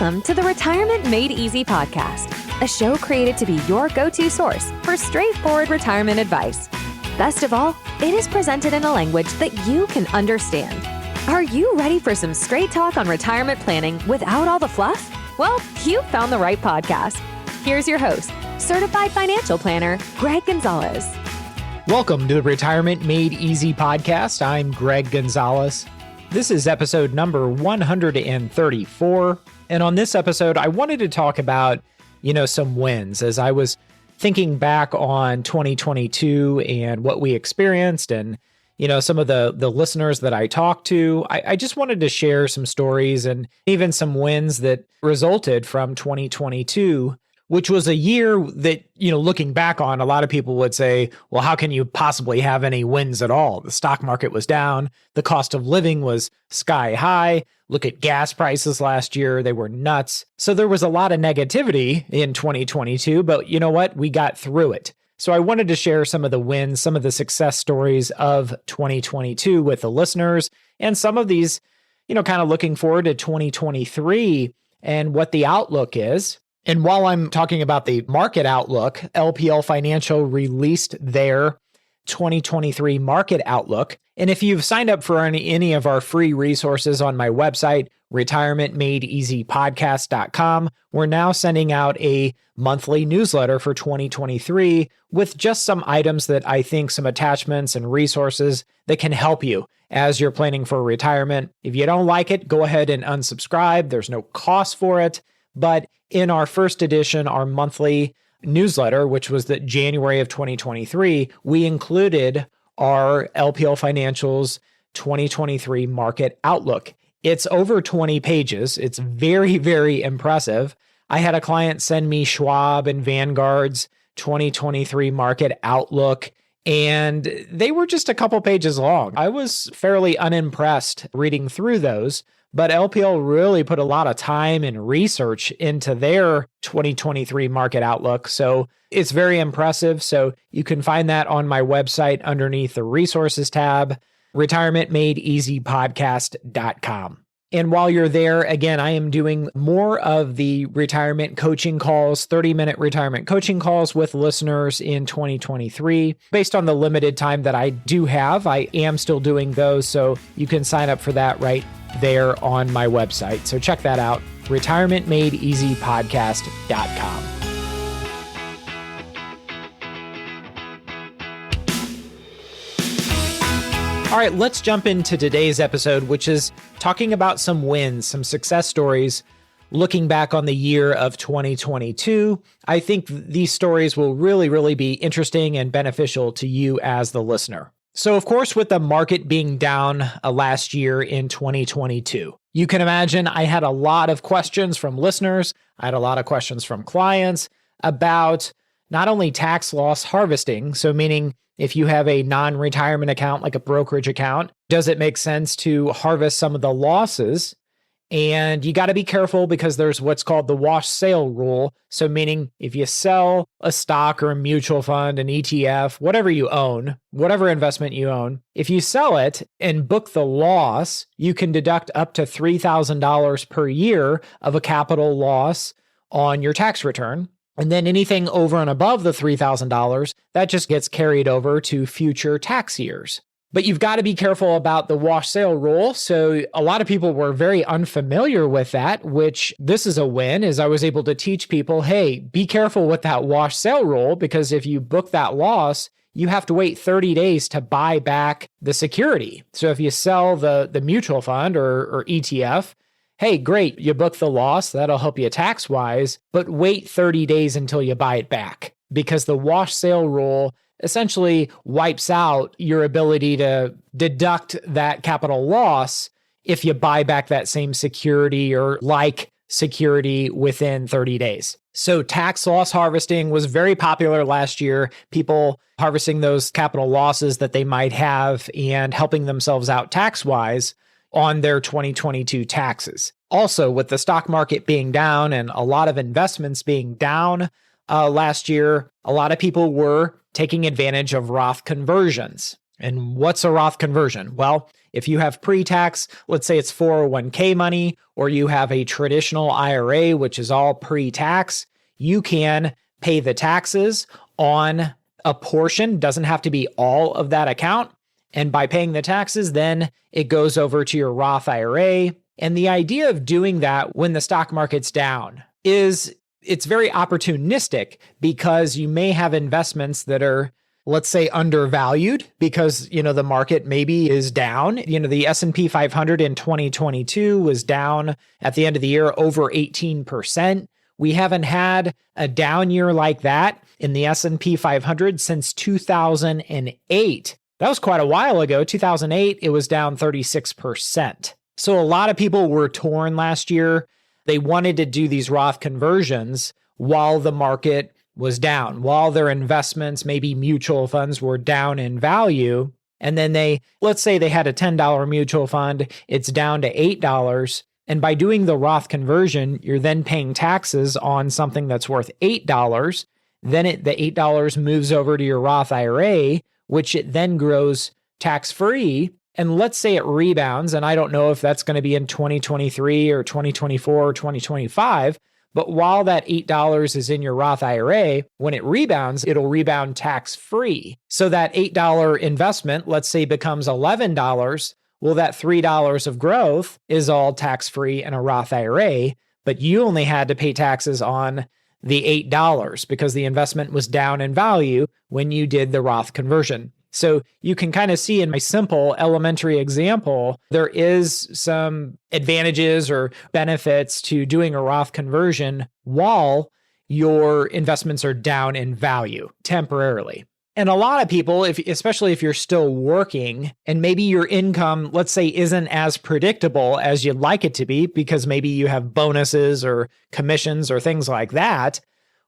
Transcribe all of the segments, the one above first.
Welcome to the Retirement Made Easy podcast, a show created to be your go-to source for straightforward retirement advice. Best of all, it is presented in a language that you can understand. Are you ready for some straight talk on retirement planning without all the fluff? Well, you found the right podcast. Here's your host, certified financial planner, Greg Gonzalez. Welcome to the Retirement Made Easy podcast. I'm Greg Gonzalez. This is episode number 134. And on this episode, I wanted to talk about, some wins as I was thinking back on 2022 and what we experienced and, some of the listeners that I talked to. I just wanted to share some stories and even some wins that resulted from 2022, which was a year that, looking back on, a lot of people would say, well, how can you possibly have any wins at all? The stock market was down. The cost of living was sky high. Look at gas prices last year. They were nuts. So there was a lot of negativity in 2022, but you know what? We got through it. So I wanted to share some of the wins, some of the success stories of 2022 with the listeners, and some of these, kind of looking forward to 2023 and what the outlook is. And while I'm talking about the market outlook, LPL Financial released their 2023 market outlook. And if you've signed up for any of our free resources on my website, retirementmadeeasypodcast.com, we're now sending out a monthly newsletter for 2023 with just some items that I think, some attachments and resources that can help you as you're planning for retirement. If you don't like it, go ahead and unsubscribe. There's no cost for it. But in our first edition, our monthly newsletter, which was the January of 2023, we included our LPL Financial's 2023 market outlook. It's over 20 pages. It's very, very impressive. I had a client send me Schwab and Vanguard's 2023 market outlook, and they were just a couple pages long. I was fairly unimpressed reading through those. But LPL really put a lot of time and research into their 2023 market outlook. So it's very impressive. So you can find that on my website underneath the resources tab, retirementmadeeasypodcast.com. And while you're there, again, I am doing more of the retirement coaching calls, 30-minute retirement coaching calls with listeners in 2023. Based on the limited time that I do have, I am still doing those. So you can sign up for that right there on my website. So check that out, retirementmadeeasypodcast.com. All right, let's jump into today's episode, which is talking about some wins, some success stories, looking back on the year of 2022. I think these stories will really be interesting and beneficial to you as the listener. So, of course, with the market being down last year in 2022, you can imagine I had a lot of questions from listeners. I had a lot of questions from clients about not only tax loss harvesting, so meaning if you have a non-retirement account like a brokerage account, does it make sense to harvest some of the losses? And you got to be careful because there's what's called the wash sale rule. So meaning if you sell a stock or a mutual fund, an ETF, whatever you own, whatever investment you own, if you sell it and book the loss, you can deduct up to $3,000 per year of a capital loss on your tax return. And then anything over and above the $3,000, that just gets carried over to future tax years. But you've got to be careful about the wash sale rule. So a lot of people were very unfamiliar with that, which this is a win, is I was able to teach people, hey, be careful with that wash sale rule, because if you book that loss, you have to wait 30 days to buy back the security. So if you sell the mutual fund or ETF, hey, great, you book the loss, that'll help you tax-wise, but wait 30 days until you buy it back, because the wash sale rule essentially wipes out your ability to deduct that capital loss if you buy back that same security or like security within 30 days. So tax loss harvesting was very popular last year, people harvesting those capital losses that they might have and helping themselves out tax-wise on their 2022 taxes. Also, with the stock market being down and a lot of investments being down last year, a lot of people were taking advantage of Roth conversions. And what's a Roth conversion? Well, if you have pre-tax, let's say it's 401k money, or you have a traditional IRA, which is all pre-tax, you can pay the taxes on a portion, doesn't have to be all of that account. And by paying the taxes, then it goes over to your Roth IRA. And the idea of doing that when the stock market's down is it's very opportunistic because you may have investments that are, let's say, undervalued because, the market maybe is down. The S&P 500 in 2022 was down at the end of the year over 18%. We haven't had a down year like that in the S&P 500 since 2008. That was quite a while ago. 2008, it was down 36%. So a lot of people were torn last year. They wanted to do these Roth conversions while the market was down, while their investments, maybe mutual funds, were down in value. And then let's say they had a $10 mutual fund, it's down to $8. And by doing the Roth conversion, you're then paying taxes on something that's worth $8. Then the $8 moves over to your Roth IRA, which it then grows tax-free. And let's say it rebounds, and I don't know if that's going to be in 2023 or 2024 or 2025, but while that $8 is in your Roth IRA, when it rebounds, it'll rebound tax-free. So that $8 investment, let's say, becomes $11. Well, that $3 of growth is all tax-free in a Roth IRA, but you only had to pay taxes on the $8 because the investment was down in value when you did the Roth conversion. So you can kind of see in my simple elementary example, there is some advantages or benefits to doing a Roth conversion while your investments are down in value temporarily. And a lot of people, especially if you're still working and maybe your income, let's say, isn't as predictable as you'd like it to be because maybe you have bonuses or commissions or things like that,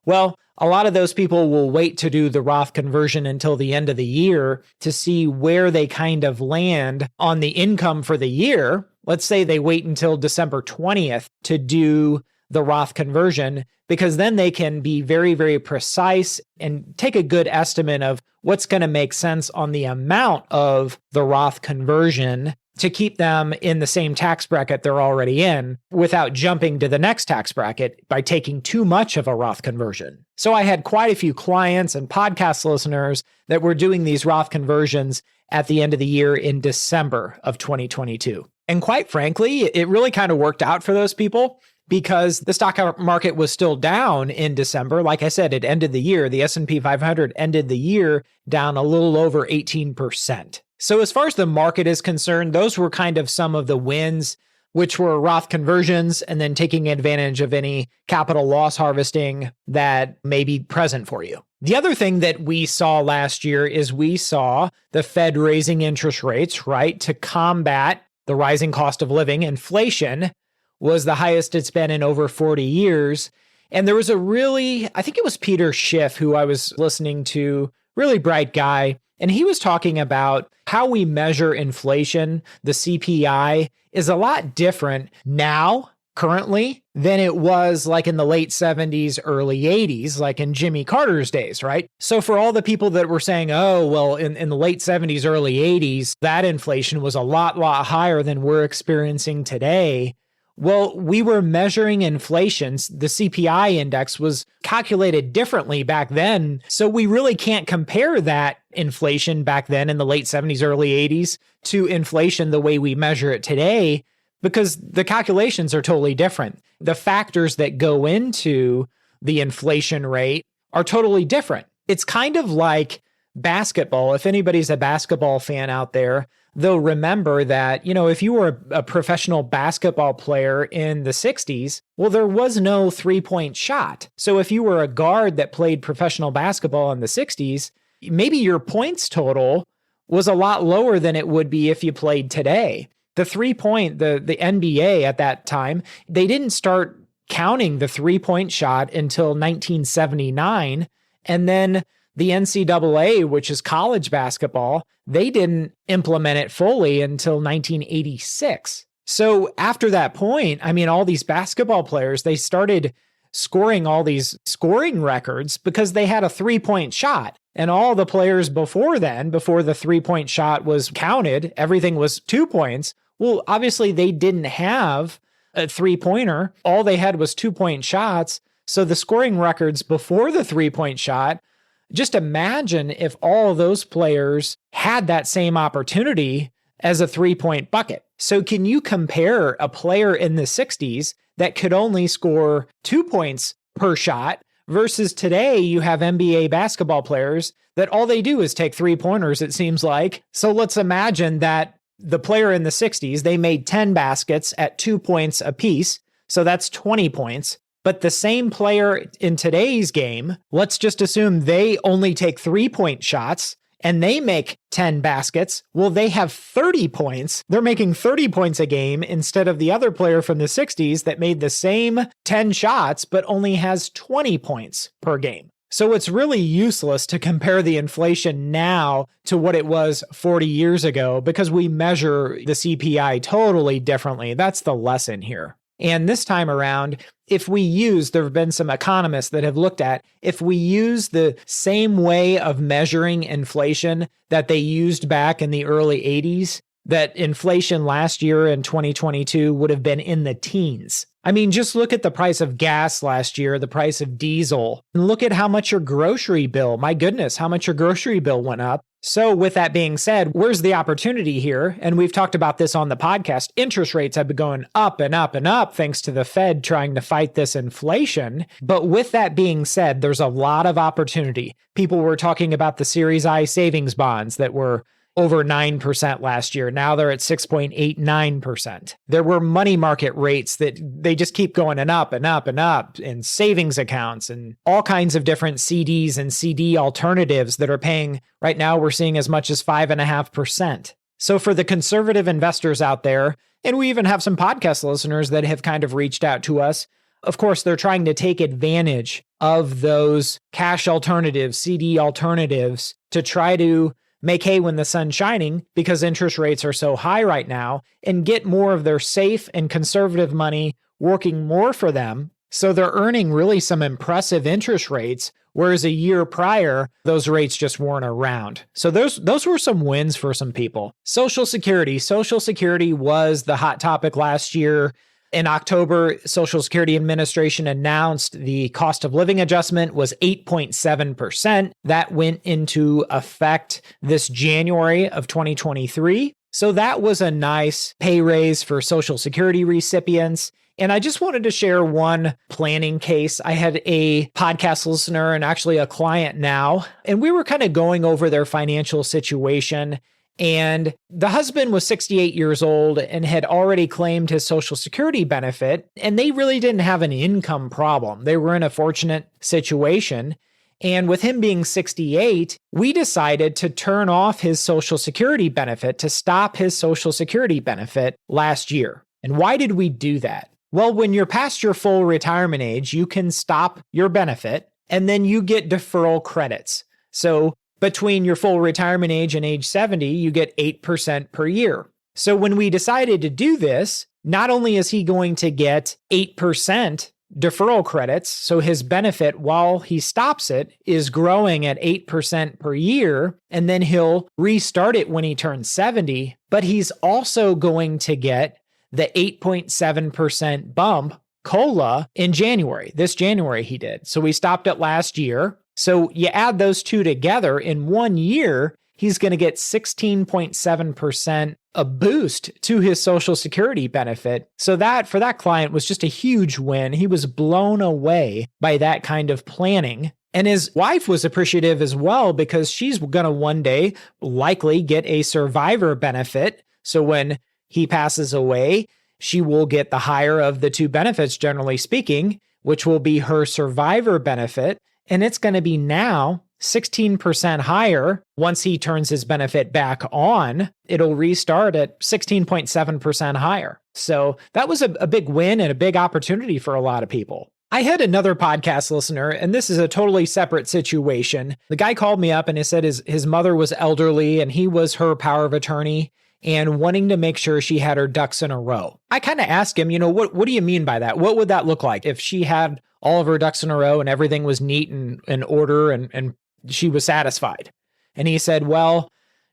well, a lot of those people will wait to do the Roth conversion until the end of the year to see where they kind of land on the income for the year. Let's say they wait until December 20th to do the Roth conversion, because then they can be very, very precise and take a good estimate of what's going to make sense on the amount of the Roth conversion to keep them in the same tax bracket they're already in without jumping to the next tax bracket by taking too much of a Roth conversion. So I had quite a few clients and podcast listeners that were doing these Roth conversions at the end of the year in December of 2022. And quite frankly, it really kind of worked out for those people because the stock market was still down in December. Like I said, it ended the year, the S&P 500 ended the year down a little over 18%. So as far as the market is concerned, those were kind of some of the wins, which were Roth conversions and then taking advantage of any capital loss harvesting that may be present for you. The other thing that we saw last year is we saw the Fed raising interest rates, right, to combat the rising cost of living. Inflation was the highest it's been in over 40 years. And there was I think it was Peter Schiff who I was listening to, really bright guy. And he was talking about how we measure inflation, the CPI, is a lot different now, currently, than it was like in the late 70s, early 80s, like in Jimmy Carter's days, right? So for all the people that were saying, oh, well, in the late 70s, early 80s, that inflation was a lot higher than we're experiencing today. Well, we were measuring inflation. The CPI index was calculated differently back then. So we really can't compare that inflation back then in the late 70s, early 80s to inflation the way we measure it today, because the calculations are totally different. The factors that go into the inflation rate are totally different. It's kind of like basketball. If anybody's a basketball fan out there, they'll remember that, if you were a professional basketball player in the 60s, well, there was no three-point shot. So if you were a guard that played professional basketball in the 60s, maybe your points total was a lot lower than it would be if you played today. The three-point, the NBA at that time, they didn't start counting the three-point shot until 1979. And then the NCAA, which is college basketball, they didn't implement it fully until 1986. So after that point, all these basketball players, they started scoring all these scoring records because they had a three-point shot. And all the players before then, before the 3-point shot was counted, everything was 2 points. Well, obviously they didn't have a 3-pointer. All they had was 2-point shots. So the scoring records before the 3-point shot, just imagine if all those players had that same opportunity as a 3-point bucket. So can you compare a player in the 60s that could only score 2 points per shot versus today you have NBA basketball players that all they do is take 3-pointers, it seems like. So let's imagine that the player in the 60s, they made 10 baskets at 2 points apiece. So that's 20 points. But the same player in today's game, let's just assume they only take 3-point shots and they make 10 baskets. Well, they have 30 points. They're making 30 points a game instead of the other player from the 60s that made the same 10 shots, but only has 20 points per game. So it's really useless to compare the inflation now to what it was 40 years ago because we measure the CPI totally differently. That's the lesson here. And this time around, if we use, there have been some economists that have looked at, if we use the same way of measuring inflation that they used back in the early 80s, that inflation last year in 2022 would have been in the teens. I mean, just look at the price of gas last year, the price of diesel, and look at how much your grocery bill, my goodness, how much your grocery bill went up. So with that being said, where's the opportunity here? And we've talked about this on the podcast. Interest rates have been going up and up and up thanks to the Fed trying to fight this inflation. But with that being said, there's a lot of opportunity. People were talking about the Series I savings bonds that were over 9% last year. Now they're at 6.89%. There were money market rates that they just keep going and up and up and up, and savings accounts and all kinds of different CDs and CD alternatives that are paying, right now we're seeing as much as 5.5%. So for the conservative investors out there, and we even have some podcast listeners that have kind of reached out to us, of course, they're trying to take advantage of those cash alternatives, CD alternatives, to try to make hay when the sun's shining because interest rates are so high right now and get more of their safe and conservative money working more for them. So they're earning really some impressive interest rates, whereas a year prior, those rates just weren't around. So those were some wins for some people. Social Security. Social Security was the hot topic last year. In October, Social Security Administration announced the cost of living adjustment was 8.7%. That went into effect this January of 2023. So that was a nice pay raise for Social Security recipients. And I just wanted to share one planning case. I had a podcast listener and actually a client now, and we were kind of going over their financial situation. And the husband was 68 years old and had already claimed his Social Security benefit, and they really didn't have an income problem. They were in a fortunate situation. And with him being 68, we decided to turn off his Social Security benefit, to stop his Social Security benefit last year. And why did we do that? Well, when you're past your full retirement age, you can stop your benefit and then you get deferral credits. So between your full retirement age and age 70, you get 8% per year. So when we decided to do this, not only is he going to get 8% deferral credits, so his benefit while he stops it is growing at 8% per year, and then he'll restart it when he turns 70, but he's also going to get the 8.7% bump COLA in January. This January he did. So we stopped it last year. So you add those two together, in 1 year, he's going to get 16.7% a boost to his Social Security benefit. So that, for that client, was just a huge win. He was blown away by that kind of planning. And his wife was appreciative as well because she's going to one day likely get a survivor benefit. So when he passes away, she will get the higher of the two benefits, generally speaking, which will be her survivor benefit. And it's going to be now 16% higher once he turns his benefit back on. It'll restart at 16.7% higher. So that was a big win and a big opportunity for a lot of people. I had another podcast listener, and this is a totally separate situation. The guy called me up and he said his mother was elderly and he was her power of attorney and wanting to make sure she had her ducks in a row. I kind of asked him, what do you mean by that? What would that look like if she had all of her ducks in a row and everything was neat and in order and she was satisfied. And he said, well,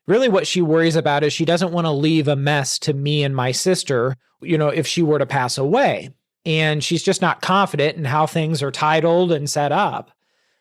really what she worries about is she doesn't want to leave a mess to me and my sister, if she were to pass away. And she's just not confident in how things are titled and set up.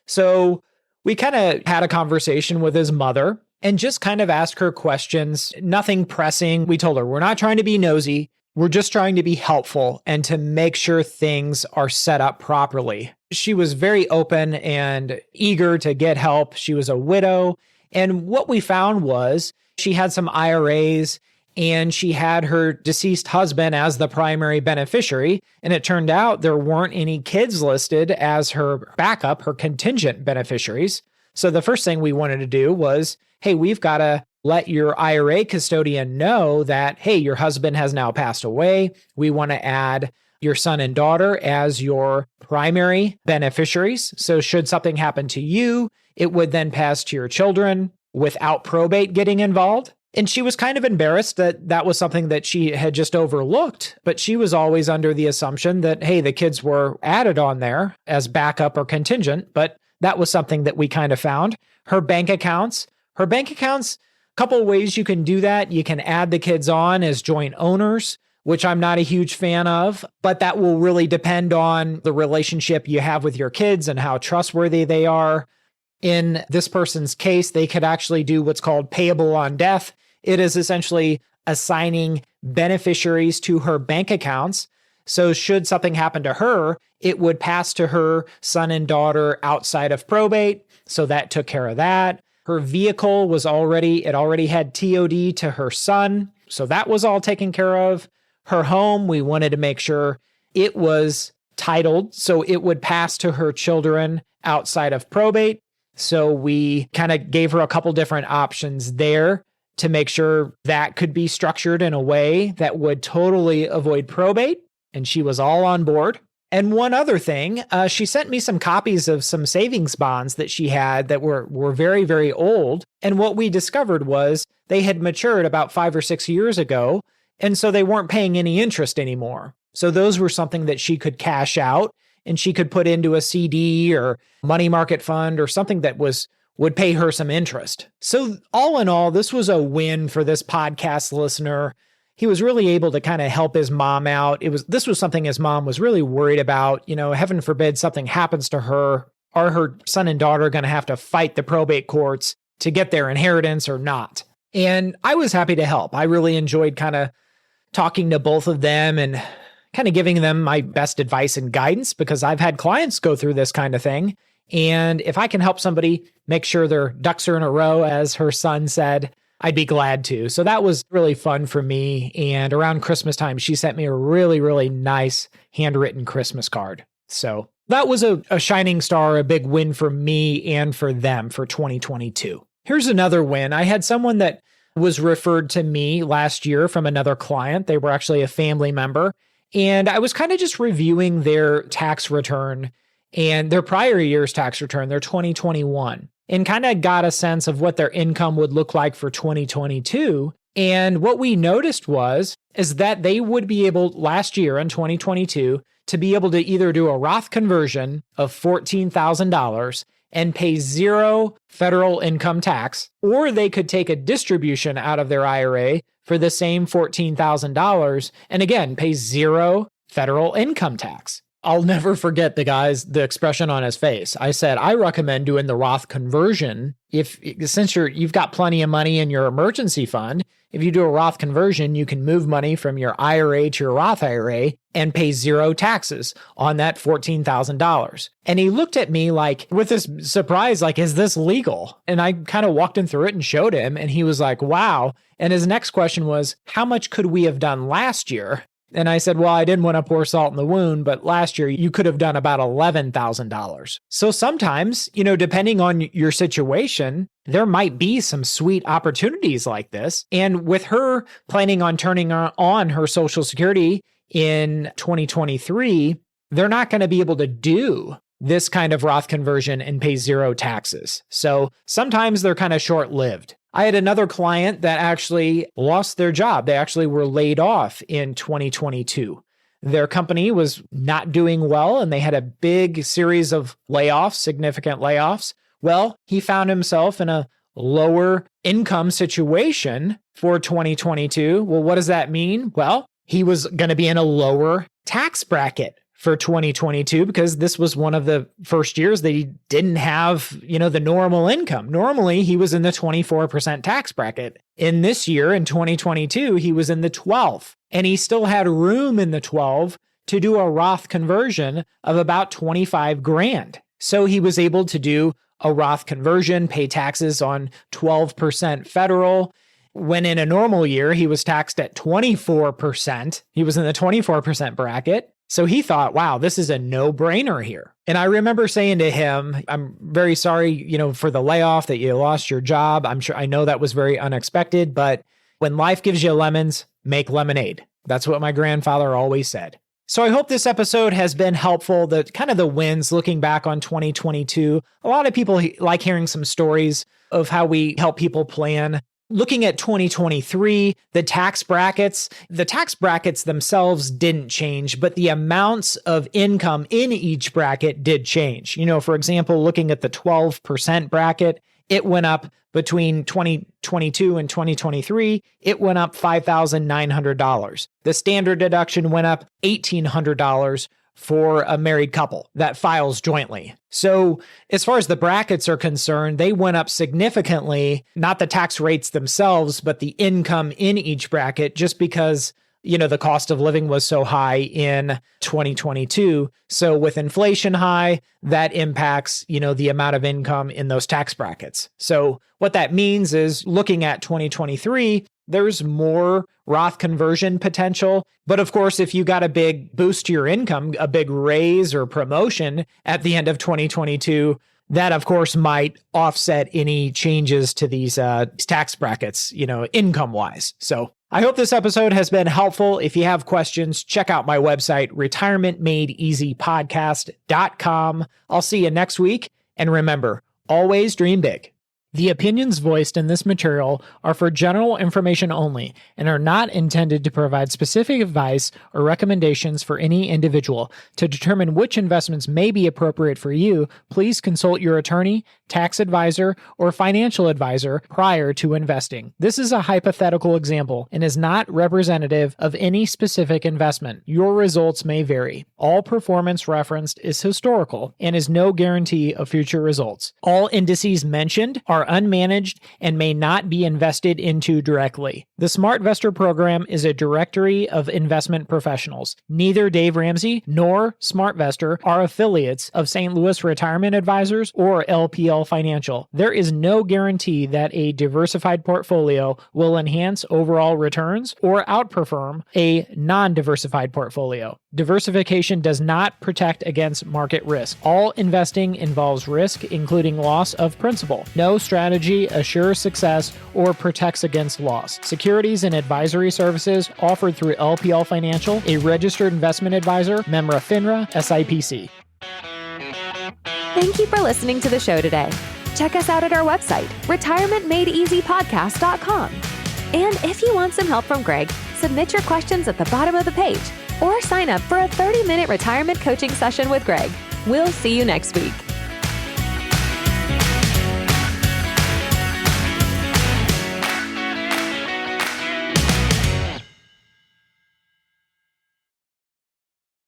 So we kind of had a conversation with his mother and just kind of asked her questions, nothing pressing. We told her, we're not trying to be nosy. We're just trying to be helpful and to make sure things are set up properly. She was very open and eager to get help. She was a widow. And what we found was she had some IRAs and she had her deceased husband as the primary beneficiary. And it turned out there weren't any kids listed as her backup, her contingent beneficiaries. So the first thing we wanted to do was, hey, we've got to let your IRA custodian know that, hey, your husband has now passed away. We want to add your son and daughter as your primary beneficiaries. So should something happen to you, it would then pass to your children without probate getting involved. And she was kind of embarrassed that that was something that she had just overlooked, but she was always under the assumption that, hey, the kids were added on there as backup or contingent, but that was something that we kind of found. Her bank accounts, a couple of ways you can do that. You can add the kids on as joint owners, which I'm not a huge fan of, but that will really depend on the relationship you have with your kids and how trustworthy they are. In this person's case, they could actually do what's called payable on death. It is essentially assigning beneficiaries to her bank accounts. So should something happen to her, it would pass to her son and daughter outside of probate. So that took care of that. Her vehicle was already had TOD to her son. So that was all taken care of. Her home, we wanted to make sure it was titled so it would pass to her children outside of probate. So we kind of gave her a couple different options there to make sure that could be structured in a way that would totally avoid probate. And she was all on board. And one other thing, she sent me some copies of some savings bonds that she had that were very, very old. And what we discovered was they had matured about 5 or 6 years ago. And so they weren't paying any interest anymore. So those were something that she could cash out and she could put into a CD or money market fund or something that would pay her some interest. So all in all, this was a win for this podcast listener. He was really able to kind of help his mom out. This was something his mom was really worried about. Heaven forbid something happens to her. Are her son and daughter going to have to fight the probate courts to get their inheritance or not? And I was happy to help. I really enjoyed kind of talking to both of them and kind of giving them my best advice and guidance because I've had clients go through this kind of thing. And if I can help somebody make sure their ducks are in a row, as her son said, I'd be glad to. So that was really fun for me. And around Christmas time, she sent me a really, really nice handwritten Christmas card. So that was a shining star, a big win for me and for them for 2022. Here's another win. I had someone that was referred to me last year from another client. They were actually a family member. And I was kind of just reviewing their tax return and their prior year's tax return, their 2021, and kind of got a sense of what their income would look like for 2022. And what we noticed is that they would be able last year in 2022 to be able to either do a Roth conversion of $14,000 and pay zero federal income tax, or they could take a distribution out of their IRA for the same $14,000 and again, pay zero federal income tax. I'll never forget the expression on his face. I said, I recommend doing the Roth conversion. Since you've got plenty of money in your emergency fund, if you do a Roth conversion, you can move money from your IRA to your Roth IRA and pay zero taxes on that $14,000. And he looked at me like with this surprise, like, is this legal? And I kind of walked him through it and showed him. And he was like, wow. And his next question was, how much could we have done last year? And I said, well, I didn't want to pour salt in the wound, but last year you could have done about $11,000. So sometimes, depending on your situation, there might be some sweet opportunities like this. And with her planning on turning on her Social Security in 2023, they're not going to be able to do this kind of Roth conversion and pay zero taxes. So sometimes they're kind of short-lived. I had another client that actually lost their job. They actually were laid off in 2022. Their company was not doing well, and they had a big series of layoffs, significant layoffs, Well, he found himself in a lower income situation for 2022. Well, what does that mean? Well, he was going to be in a lower tax bracket for 2022 because this was one of the first years that he didn't have, the normal income. Normally, he was in the 24% tax bracket. In this year, in 2022, he was in the 12th, and he still had room in the 12 to do a Roth conversion of about 25 grand. So he was able to do a Roth conversion, pay taxes on 12% federal. When in a normal year, he was taxed at 24%. He was in the 24% bracket. So he thought, wow, this is a no-brainer here. And I remember saying to him, I'm very sorry, for the layoff that you lost your job. I know that was very unexpected, but when life gives you lemons, make lemonade. That's what my grandfather always said. So I hope this episode has been helpful. The wins looking back on 2022. A lot of people like hearing some stories of how we help people plan. Looking at 2023, the tax brackets themselves didn't change, but the amounts of income in each bracket did change. For example, looking at the 12% bracket, it went up between 2022 and 2023, it went up $5,900. The standard deduction went up $1,800 for a married couple that files jointly. So as far as the brackets are concerned, they went up significantly, not the tax rates themselves, but the income in each bracket, just because the cost of living was so high in 2022. So with inflation high, that impacts, the amount of income in those tax brackets. So what that means is looking at 2023, there's more Roth conversion potential. But of course, if you got a big boost to your income, a big raise or promotion at the end of 2022, that of course might offset any changes to these tax brackets, income wise. So I hope this episode has been helpful. If you have questions, check out my website, retirementmadeeasypodcast.com. I'll see you next week. And remember, always dream big. The opinions voiced in this material are for general information only and are not intended to provide specific advice or recommendations for any individual. To determine which investments may be appropriate for you, please consult your attorney, tax advisor, or financial advisor prior to investing. This is a hypothetical example and is not representative of any specific investment. Your results may vary. All performance referenced is historical and is no guarantee of future results. All indices mentioned are unmanaged and may not be invested into directly. The SmartVestor program is a directory of investment professionals. Neither Dave Ramsey nor SmartVestor are affiliates of St. Louis Retirement Advisors or LPL Financial. There is no guarantee that a diversified portfolio will enhance overall returns or outperform a non-diversified portfolio. Diversification does not protect against market risk. All investing involves risk, including loss of principal. No strategy assures success or protects against loss. Securities and advisory services offered through LPL Financial, a registered investment advisor, member FINRA, SIPC. Thank you for listening to the show today. Check us out at our website, retirementmadeeasypodcast.com. And if you want some help from Greg, submit your questions at the bottom of the page or sign up for a 30-minute retirement coaching session with Greg. We'll see you next week.